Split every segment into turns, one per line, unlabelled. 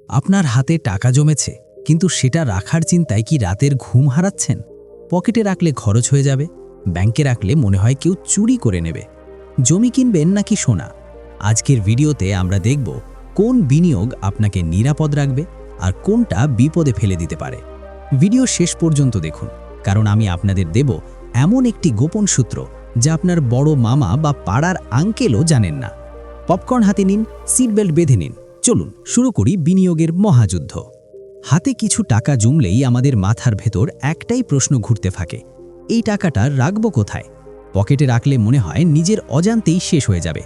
আপনার হাতে টাকা জমেছে, কিন্তু সেটা রাখার চিন্তায় কি রাতের ঘুম হারাচ্ছেন? পকেটে রাখলে খরচ হয়ে যাবে, ব্যাংকে রাখলে মনে হয় কেউ চুরি করে নেবে। জমি কিনবেন নাকি সোনা? আজকের ভিডিওতে আমরা দেখব কোন বিনিয়োগ আপনাকে নিরাপদ রাখবে আর কোনটা বিপদে ফেলে দিতে পারে। ভিডিও শেষ পর্যন্ত দেখুন, কারণ আমি আপনাদের দেব এমন একটি গোপন সূত্র যা আপনার বড় মামা বা পাড়ার আঙ্কেলও জানেন না। পপকর্ন হাতে নিন, সিট বেল্ট বেঁধে নিন, চলুন শুরু করি বিনিয়োগের মহাযুদ্ধ। হাতে কিছু টাকা জমলেই আমাদের মাথার ভেতর একটাই প্রশ্ন ঘুরতে থাকে, এই টাকাটা রাখবো কোথায়? পকেটে রাখলে মনে হয় নিজের অজান্তেই শেষ হয়ে যাবে,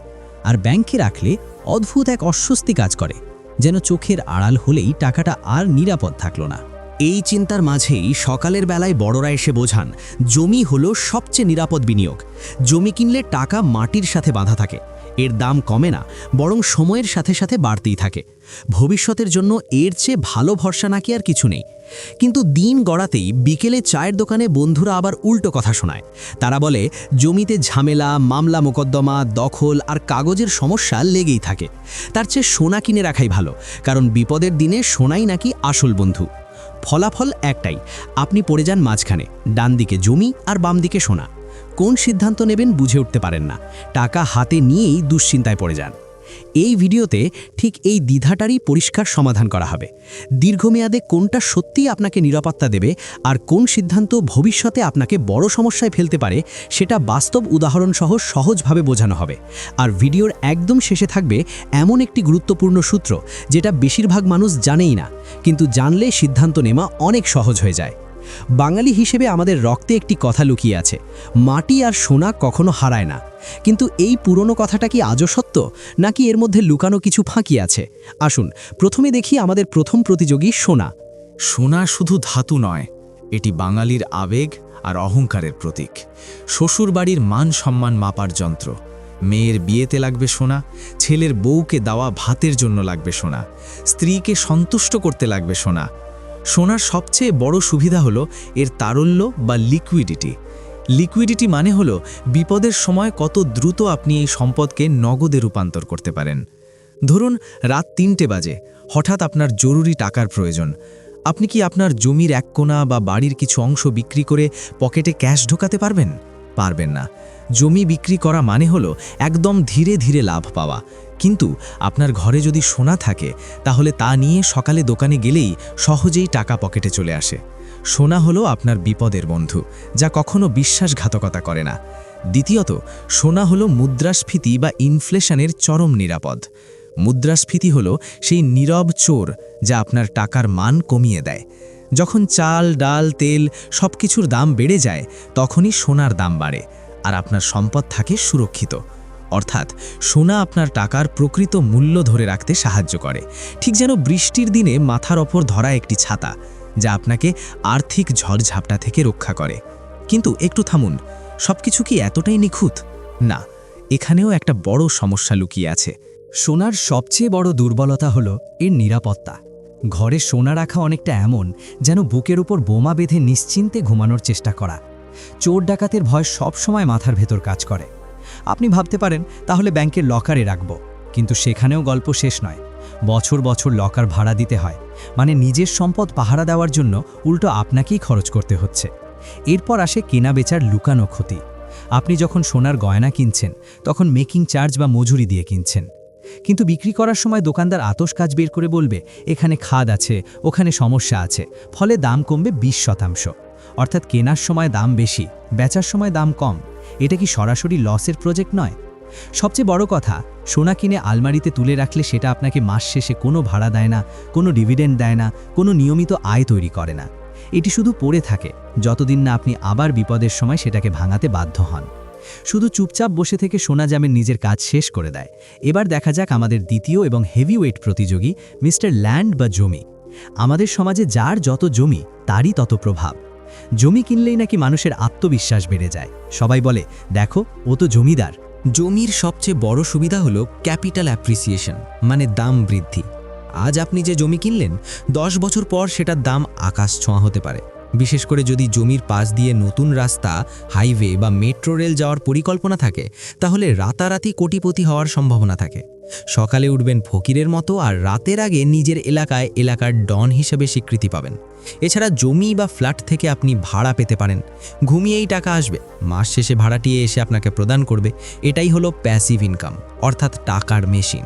আর ব্যাংকে রাখলে অদ্ভুত এক অস্বস্তি কাজ করে, যেন চোখের আড়াল হলেই টাকাটা আর নিরাপদ থাকলো না।
এই চিন্তার মাঝেই সকালের বেলায় বড়রা এসে বোঝান, জমি হলো সবচেয়ে নিরাপদ বিনিয়োগ। জমি কিনলে টাকা মাটির সাথে বাঁধা থাকে, এর দাম কমে না, বরং সময়ের সাথে সাথে বাড়তেই থাকে। ভবিষ্যতের জন্য এর চেয়ে ভালো ভরসা নাকি আর কিছু নেই। কিন্তু দিন গড়াতেই বিকেলে চায়ের দোকানে বন্ধুরা আবার উল্টো কথা শোনায়। তারা বলে, জমিতে ঝামেলা, মামলা মোকদ্দমা, দখল আর কাগজের সমস্যা লেগেই থাকে। তার চেয়ে সোনা কিনে রাখাই ভালো, কারণ বিপদের দিনে সোনাই নাকি আসল বন্ধু। ফলাফল একটাই, আপনি পড়ে যান মাঝখানে, ডান দিকে জমি আর বাম দিকে সোনা। কোন সিদ্ধান্ত নেবেন বুঝে উঠতে পারেন না, টাকা হাতে নিয়েই দুশ্চিন্তায় পড়ে যান। এই ভিডিওতে ঠিক এই দ্বিধাটারই পরিষ্কার সমাধান করা হবে। দীর্ঘমেয়াদে কোনটা সত্যিই আপনাকে নিরাপত্তা দেবে আর কোন সিদ্ধান্ত ভবিষ্যতে আপনাকে বড় সমস্যায় ফেলতে পারে, সেটা বাস্তব উদাহরণসহ সহজভাবে বোঝানো হবে। আর ভিডিওর একদম শেষে থাকবে এমন একটি গুরুত্বপূর্ণ সূত্র যেটা বেশিরভাগ মানুষ জানেই না, কিন্তু জানলে সিদ্ধান্ত নেওয়া অনেক সহজ হয়ে যায়। বাঙালি হিসেবে আমাদের রক্তে একটি কথা লুকিয়ে আছে, মাটি আর সোনা কখনো হারায় না। কিন্তু এই পুরনো কথাটা কি আজও সত্য, নাকি এর মধ্যে লুকানো কিছু ফাঁকি আছে? আসুন প্রথমে দেখি আমাদের প্রথম প্রতিযোগী সোনা।
সোনা শুধু ধাতু নয়, এটি বাঙালির আবেগ আর অহংকারের প্রতীক। শ্বশুরবাড়ির মান সম্মান মাপার যন্ত্র। মেয়ের বিয়েতে লাগবে সোনা, ছেলের বউকে দেওয়া ভাতের জন্য লাগবে সোনা, স্ত্রীকে সন্তুষ্ট করতে লাগবে সোনা। সোনার সবচেয়ে বড় সুবিধা হলো এর তারল্য বা লিকুইডিটি। লিকুইডিটি মানে হলো বিপদের সময় কত দ্রুত আপনি এই সম্পদকে নগদে রূপান্তর করতে পারেন। ধরুন রাত ৩টে বাজে, হঠাৎ আপনার জরুরি টাকার প্রয়োজন। আপনি কি আপনার জমির এক কোণা বা বাড়ির কিছু অংশ বিক্রি করে পকেটে ক্যাশ ঢোকাতে পারবেন? পারবেন না। জমি বিক্রি করা মানে হলো একদম ধীরে ধীরে লাভ পাওয়া। কিন্তু আপনার ঘরে যদি সোনা থাকে, তাহলে তা নিয়ে সকালে দোকানে গেলেই সহজেই টাকা পকেটে চলে আসে। সোনা হলো আপনার বিপদের বন্ধু, যা কখনো বিশ্বাসঘাতকতা করে না। দ্বিতীয়ত, সোনা হলো মুদ্রাস্ফীতি বা ইনফ্লেশনের চরম নিরাপদ। মুদ্রাস্ফীতি হলো সেই নীরব চোর যা আপনার টাকার মান কমিয়ে দেয়। যখন চাল, ডাল, তেল সবকিছুর দাম বেড়ে যায়, তখনই সোনার দাম বাড়ে আর আপনার সম্পদ থাকে সুরক্ষিত। অর্থাৎ সোনা আপনার টাকার প্রকৃত মূল্য ধরে রাখতে সাহায্য করে, ঠিক যেন বৃষ্টির দিনে মাথার ওপর ধরা একটি ছাতা, যা আপনাকে আর্থিক ঝড়ঝাপটা থেকে রক্ষা করে। কিন্তু একটু থামুন, সবকিছু কি এতটাই নিখুঁত? না, এখানেও একটা বড় সমস্যা লুকিয়ে আছে।
সোনার সবচেয়ে বড় দুর্বলতা হলো এর নিরাপত্তা। ঘরে সোনা রাখা অনেকটা এমন যেন বুকের উপর বোমা বেঁধে নিশ্চিন্তে ঘুমানোর চেষ্টা করা। চোর ডাকাতের ভয় সবসময় মাথার ভেতর কাজ করে। আপনি ভাবতে পারেন তাহলে ব্যাংকের লকারে রাখব, কিন্তু সেখানেও গল্প শেষ নয়। বছর বছর লকার ভাড়া দিতে হয়, মানে নিজের সম্পদ পাহারা দেওয়ার জন্য উল্টো আপনাকেই খরচ করতে হচ্ছে। এরপর আসে কেনা বেচার লুকানো ক্ষতি। আপনি যখন সোনার গয়না কিনছেন, তখন মেকিং চার্জ বা মজুরি দিয়ে কিনছেন, কিন্তু বিক্রি করার সময় দোকানদার আতশ কাজ বের করে বলবে, এখানে খাদ আছে, ওখানে সমস্যা আছে, ফলে দাম কমবে 20%। অর্থাৎ কেনার সময় দাম বেশি, বেচার সময় দাম কম। এটা কি সরাসরি লসের প্রজেক্ট নয়? সবচেয়ে বড় কথা, সোনা কিনে আলমারিতে তুলে রাখলে সেটা আপনাকে মাস শেষে কোনো ভাড়া দেয় না, কোনো ডিভিডেন্ড দেয় না, কোনো নিয়মিত আয় তৈরি করে না। এটি শুধু পড়ে থাকে যতদিন না আপনি আবার বিপদের সময় সেটাকে ভাঙাতে বাধ্য হন। শুধু চুপচাপ বসে থেকে সোনা যেমন নিজের কাজ শেষ করে দেয়। এবার দেখা যাক আমাদের দ্বিতীয় এবং হেভিওয়েট প্রতিযোগী মিস্টার ল্যান্ড বা জমি। আমাদের সমাজে যার যত জমি তারই তত প্রভাব। জমি কিনলেই নাকি মানুষের আত্মবিশ্বাস বেড়ে যায়। সবাই বলে, দেখো ও তো জমিদার।
জমির সবচেয়ে বড় সুবিধা হলো ক্যাপিটাল অ্যাপ্রিসিয়েশন, মানে দাম বৃদ্ধি। আজ আপনি যে জমি কিনলেন, 10 বছর পর সেটার দাম আকাশ ছোঁয়া হতে পারে। বিশেষ করে যদি জমির পাশ দিয়ে নতুন রাস্তা, হাইওয়ে বা মেট্রো রেল যাওয়ার পরিকল্পনা থাকে, তাহলে রাতারাতি কোটিপতি হওয়ার সম্ভাবনা থাকে। সকালে উঠবেন ফকিরের মতো আর রাতের আগে নিজের এলাকায় এলাকার ডন হিসেবে স্বীকৃতি পাবেন। এছাড়া জমি বা ফ্ল্যাট থেকে আপনি ভাড়া পেতে পারেন। ঘুমিয়েই টাকা আসবে, মাস শেষে ভাড়াটিয়ে এসে আপনাকে প্রদান করবে। এটাই হলো প্যাসিভ ইনকাম, অর্থাৎ টাকার মেশিন।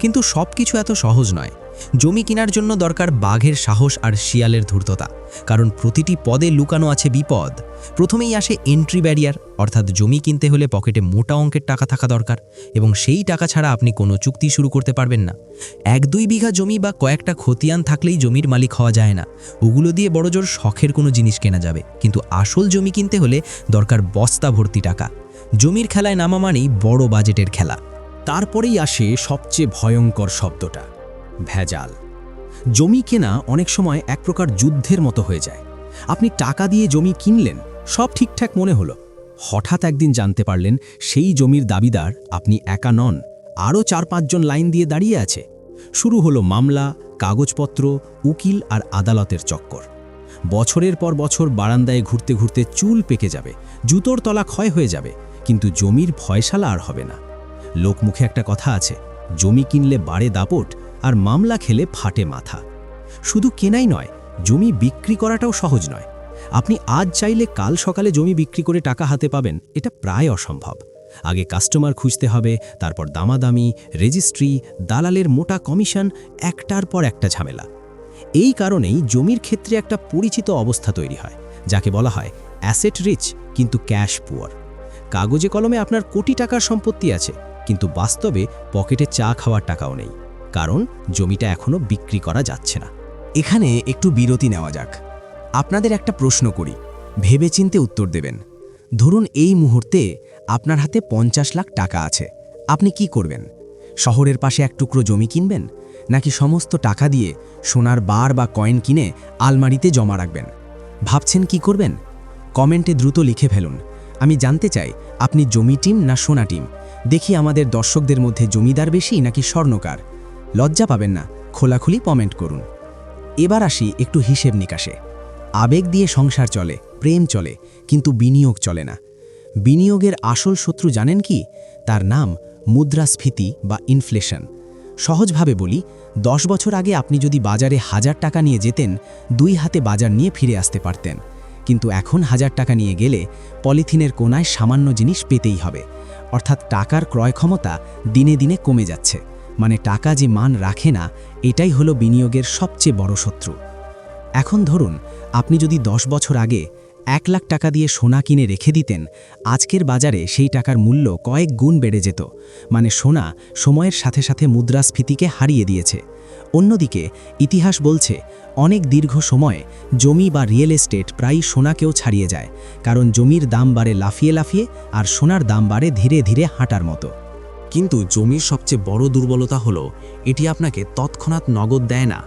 কিন্তু সব কিছু এত সহজ নয়। জমি কেনার জন্য দরকার বাঘের সাহস আর শিয়ালের ধূর্ততা, কারণ প্রতিটি পদে লুকানো আছে বিপদ। প্রথমেই আসে এন্ট্রি ব্যারিয়ার, অর্থাৎ জমি কিনতে হলে পকেটে মোটা অঙ্কের টাকা থাকা দরকার, এবং সেই টাকা ছাড়া আপনি কোনো চুক্তি শুরু করতে পারবেন না। 1-2 বিঘা জমি বা কয়েকটা খতিয়ান থাকলেই জমির মালিক হওয়া যায় না। ওগুলো দিয়ে বড়জোর শখের কোনো জিনিস কেনা যাবে, কিন্তু আসল জমি কিনতে হলে দরকার বস্তা ভর্তি টাকা। জমির খেলায় নামা মানেই বড় বাজেটের খেলা। তারপরেই আসে সবচেয়ে ভয়ঙ্কর শব্দটা, ভেজাল। জমি কেনা অনেক সময় এক প্রকার যুদ্ধের মতো হয়ে যায়। আপনি টাকা দিয়ে জমি কিনলেন, সব ঠিকঠাক মনে হলো। হঠাৎ একদিন জানতে পারলেন সেই জমির দাবিদার আপনি একা নন, আরও 4-5 জন লাইন দিয়ে দাঁড়িয়ে আছে। শুরু হলো মামলা, কাগজপত্র, উকিল আর আদালতের চক্কর। বছরের পর বছর বারান্দায় ঘুরতে ঘুরতে চুল পেকে যাবে, জুতোর তলা ক্ষয় হয়ে যাবে, কিন্তু জমির ফয়সালা আর হবে না। লোকমুখে একটা কথা আছে, জমি কিনলে বাড়ে দাপট আর মামলা খেলে ফাটে মাথা। শুধু কেনাই নয়, জমি বিক্রি করাটাও সহজ নয়। আপনি আজ চাইলে কাল সকালে জমি বিক্রি করে টাকা হাতে পাবেন, এটা প্রায় অসম্ভব। আগে কাস্টমার খুঁজতে হবে, তারপর দামাদামি, রেজিস্ট্রি, দালালের মোটা কমিশন, একটার পর একটা ঝামেলা। এই কারণেই জমির ক্ষেত্রে একটা পরিচিত অবস্থা তৈরি হয়, যাকে বলা হয় অ্যাসেট রিচ কিন্তু ক্যাশ পুয়ার। কাগজে কলমে আপনার কোটি টাকার সম্পত্তি আছে, কিন্তু বাস্তবে পকেটে চা খাওয়ার টাকাও নেই, কারণ জমিটা এখনো বিক্রি করা যাচ্ছে না। এখানে একটু বিরতি নেওয়া যাক। আপনাদের একটা প্রশ্ন করি, ভেবেচিন্তে উত্তর দেবেন। ধরুন এই মুহূর্তে আপনার হাতে 50 লাখ টাকা আছে, আপনি কি করবেন? শহরের পাশে এক টুকরো জমি কিনবেন, নাকি সমস্ত টাকা দিয়ে সোনার বার বা কয়েন কিনে আলমারিতে জমা রাখবেন? ভাবছেন কি করবেন? কমেন্টে দ্রুত লিখে ফেলুন। আমি জানতে চাই আপনি জমি টিম না সোনা টিম। দেখি আমাদের দর্শকদের মধ্যে জমিদার বেশি নাকি স্বর্ণকার। লজ্জা পাবেন না, খোলাখুলি কমেন্ট করুন। এবার আসি একটু হিসেব নিকাশে। আবেগ দিয়ে সংসার চলে, প্রেম চলে, কিন্তু বিনিয়োগ চলে না। বিনিয়োগের আসল শত্রু জানেন কি? তার নাম মুদ্রাস্ফীতি বা ইনফ্লেশন। সহজভাবে বলি, 10 বছর আগে আপনি যদি বাজারে 1000 টাকা নিয়ে যেতেন, 2 হাতে বাজার নিয়ে ফিরে আসতে পারতেন। কিন্তু এখন 1000 টাকা নিয়ে গেলে পলিথিনের কোনায় সামান্য জিনিস পেতেই হবে। অর্থাৎ টাকার ক্রয় ক্ষমতা দিনে দিনে কমে যাচ্ছে। মানে টাকা যে মান রাখে না, এটাই হলো বিনিয়োগের সবচেয়ে বড় শত্রু। এখন ধরুন আপনি যদি 10 বছর আগে 1 লাখ টাকা দিয়ে সোনা কিনে রেখে দিতেন, আজকের বাজারে সেই টাকার মূল্য কয়েক গুণ বেড়ে যেত। মানে সোনা সময়ের সাথে সাথে মুদ্রাস্ফীতিকে হারিয়ে দিয়েছে। অন্যদিকে ইতিহাস বলছে অনেক দীর্ঘ সময়ে জমি বা রিয়েল এস্টেট প্রায় সোনাকেও ছাড়িয়ে যায়, কারণ জমির দাম বাড়ে লাফিয়ে লাফিয়ে আর সোনার দাম বাড়ে ধীরে ধীরে হাঁটার মতো।
কিন্তু জমির সবচেয়ে বড় দুর্বলতা হলো এটি আপনাকে তৎক্ষণাৎ নগদ দেয় না।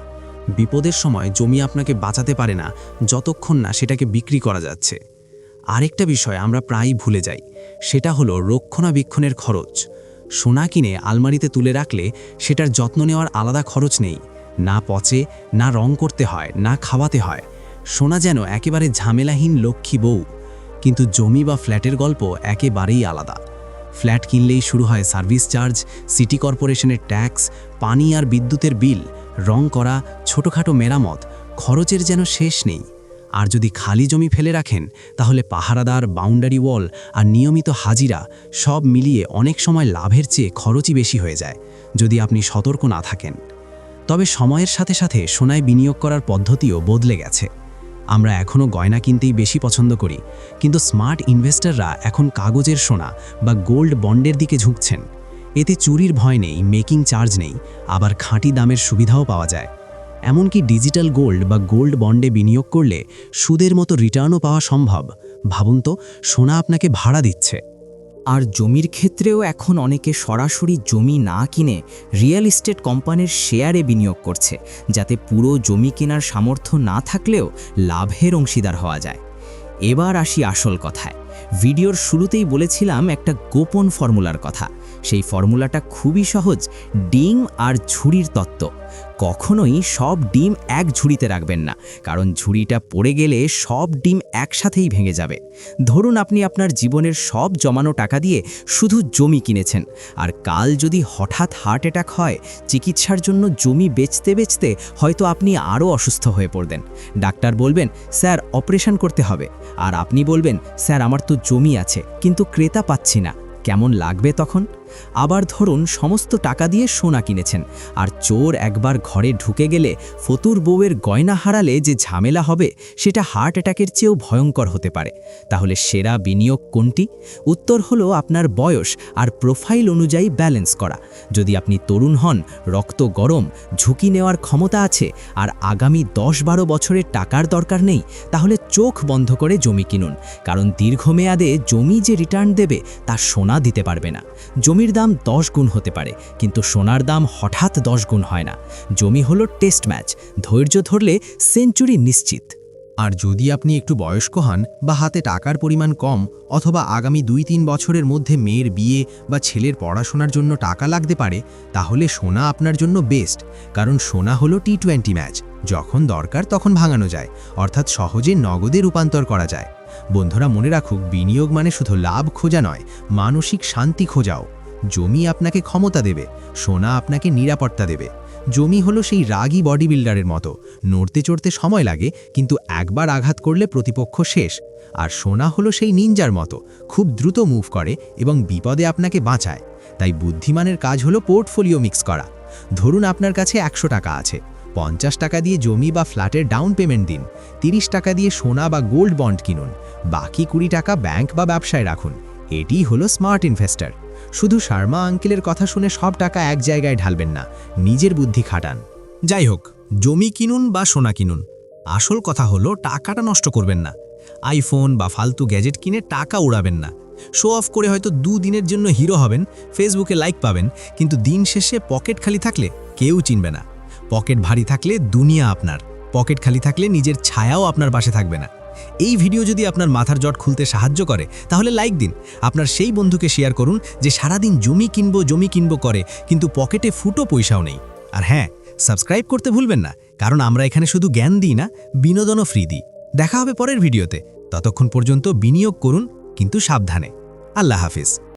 বিপদের সময় জমি আপনাকে বাঁচাতে পারে না যতক্ষণ না সেটাকে বিক্রি করা যাচ্ছে। আরেকটা বিষয় আমরা প্রায়ই ভুলে যাই, সেটা হলো রক্ষণাবেক্ষণের খরচ। সোনা কিনে আলমারিতে তুলে রাখলে সেটার যত্ন নেওয়ার আলাদা খরচ নেই। না পচে, না রং করতে হয়, না খাওয়াতে হয়। সোনা যেন একেবারে ঝামেলাহীন লক্ষ্মী বউ। কিন্তু জমি বা ফ্ল্যাটের গল্প একেবারেই আলাদা। ফ্ল্যাট কিনলেই শুরু হয় সার্ভিস চার্জ, সিটি কর্পোরেশনের ট্যাক্স, পানি আর বিদ্যুতের বিল, রং করা, ছোটোখাটো মেরামত, খরচের যেন শেষ নেই। আর যদি খালি জমি ফেলে রাখেন, তাহলে পাহারাদার, বাউন্ডারি ওয়াল আর নিয়মিত হাজিরা সব মিলিয়ে অনেক সময় লাভের চেয়ে খরচই বেশি হয়ে যায়, যদি আপনি সতর্ক না থাকেন। তবে সময়ের সাথে সাথে সোনায় বিনিয়োগ করার পদ্ধতিও বদলে গেছে। আমরা এখনও গয়না কিনতেই বেশি পছন্দ করি, কিন্তু স্মার্ট ইনভেস্টররা এখন কাগজের সোনা বা গোল্ড বন্ডের দিকে ঝুঁকছেন। এতে চুরির ভয় নেই, মেকিং চার্জ নেই, আবার খাঁটি দামের সুবিধাও পাওয়া যায়। এমনকি ডিজিটাল গোল্ড বা গোল্ড বন্ডে বিনিয়োগ করলে সুদের মতো রিটার্নও পাওয়া সম্ভব। ভাবুন তো, সোনা আপনাকে ভাড়া দিচ্ছে।
আর জমির ক্ষেত্রেও এখন অনেকে সরাসরি জমি না কিনে রিয়েল এস্টেট কোম্পানির শেয়ারে বিনিয়োগ করছে, যাতে পুরো জমি কেনার সামর্থ্য না থাকলেও লাভের অংশীদার হওয়া যায়। এবার আসি আসল কথায়। ভিডিওর শুরুতেই বলেছিলাম একটা গোপন ফর্মুলার কথা। সেই ফর্মুলাটা খুবই সহজ, ডিম আর ঝুড়ির তত্ত্ব। কখনোই সব ডিম এক ঝুড়িতে রাখবেন না, কারণ ঝুড়িটা পড়ে গেলে সব ডিম একসাথেই ভেঙে যাবে। ধরুন আপনি আপনার জীবনের সব জমানো টাকা দিয়ে শুধু জমি কিনেছেন, আর কাল যদি হঠাৎ হার্ট অ্যাটাক হয়, চিকিৎসার জন্য জমি বেচতে বেচতে হয়তো আপনি আরও অসুস্থ হয়ে পড়বেন। ডাক্তার বলবেন, স্যার অপারেশন করতে হবে, আর আপনি বলবেন, স্যার আমার তো জমি আছে কিন্তু ক্রেতা পাচ্ছি না। কেমন লাগবে তখন? আবার ধরুন সমস্ত টাকা দিয়ে সোনা কিনেছেন, আর চোর একবার ঘরে ঢুকে গেলে ফতুর বউয়ের গয়না হারালে যে ঝামেলা হবে, সেটা হার্ট অ্যাটাকের চেয়েও ভয়ঙ্কর হতে পারে। তাহলে সেরা বিনিয়োগ কোনটি? উত্তর হলো আপনার বয়স আর প্রোফাইল অনুযায়ী ব্যালেন্স করা। যদি আপনি তরুণ হন, রক্ত গরম, ঝুঁকি নেওয়ার ক্ষমতা আছে, আর আগামী 10-12 বছরের টাকার দরকার নেই, তাহলে চোখ বন্ধ করে জমি কিনুন। কারণ দীর্ঘমেয়াদে জমি যে রিটার্ন দেবে তা সোনা দিতে পারবে না। জমির দাম 10 গুণ হতে পারে, কিন্তু সোনার দাম হঠাৎ 10 গুণ হয় না। জমি হলো টেস্ট ম্যাচ, ধৈর্য ধরলে সেঞ্চুরি নিশ্চিত।
আর যদি আপনি একটু বয়স্ক হন বা হাতে টাকার পরিমাণ কম, অথবা আগামী 2-3 বছরের মধ্যে মেয়ের বিয়ে বা ছেলের পড়াশোনার জন্য টাকা লাগতে পারে, তাহলে সোনা আপনার জন্য বেস্ট। কারণ সোনা হলো T20 ম্যাচ, যখন দরকার তখন ভাঙানো যায়, অর্থাৎ সহজে নগদে রূপান্তর করা যায়। বন্ধুরা মনে রাখুক, বিনিয়োগ মানে শুধু লাভ খোঁজা নয়, মানসিক শান্তি খোঁজাও। জমি আপনাকে ক্ষমতা দেবে, সোনা আপনাকে নিরাপত্তা দেবে। জমি হলো সেই রাগী বডি বিল্ডারের মতো, নড়তে চড়তে সময় লাগে, কিন্তু একবার আঘাত করলে প্রতিপক্ষ শেষ। আর সোনা হলো সেই নিনজার মতো, খুব দ্রুত মুভ করে এবং বিপদে আপনাকে বাঁচায়। তাই বুদ্ধিমানের কাজ হলো পোর্টফোলিও মিক্স করা। ধরুন আপনার কাছে 100 টাকা আছে, 50 টাকা দিয়ে জমি বা ফ্ল্যাটের ডাউন পেমেন্ট দিন, 30 টাকা দিয়ে সোনা বা গোল্ড বন্ড কিনুন, বাকি 20 টাকা ব্যাংক বা ব্যবসায় রাখুন। এটিই হলো স্মার্ট ইনভেস্টর। শুধু শর্মা আঙ্কেলের কথা শুনে সব টাকা এক জায়গায় ঢালবেন না, নিজের বুদ্ধি খাটান।
যাই হোক, জমি কিনুন বা সোনা কিনুন, আসল কথা হলো টাকাটা নষ্ট করবেন না। আইফোন বা ফালতু গ্যাজেট কিনে টাকা উড়াবেন না। শো অফ করে হয়তো 2 দিনের জন্য হিরো হবেন, ফেসবুকে লাইক পাবেন, কিন্তু দিন শেষে পকেট খালি থাকলে কেউ চিনবে না। পকেট ভারী থাকলে দুনিয়া আপনার, পকেট খালি থাকলে নিজের ছায়াও আপনার পাশে থাকবে না। এই ভিডিও যদি আপনার মাথার জট খুলতে সাহায্য করে, তাহলে লাইক দিন। আপনার সেই বন্ধুকে শেয়ার করুন যে সারাদিন জমি কিনবো করে, কিন্তু পকেটে ফুটো পয়সাও নেই। আর হ্যাঁ, সাবস্ক্রাইব করতে ভুলবেন না, কারণ আমরা এখানে শুধু জ্ঞান দিই না, বিনোদনও ফ্রি দিই। দেখা হবে পরের ভিডিওতে। ততক্ষণ পর্যন্ত বিনিয়োগ করুন, কিন্তু সাবধানে। আল্লাহ হাফিজ।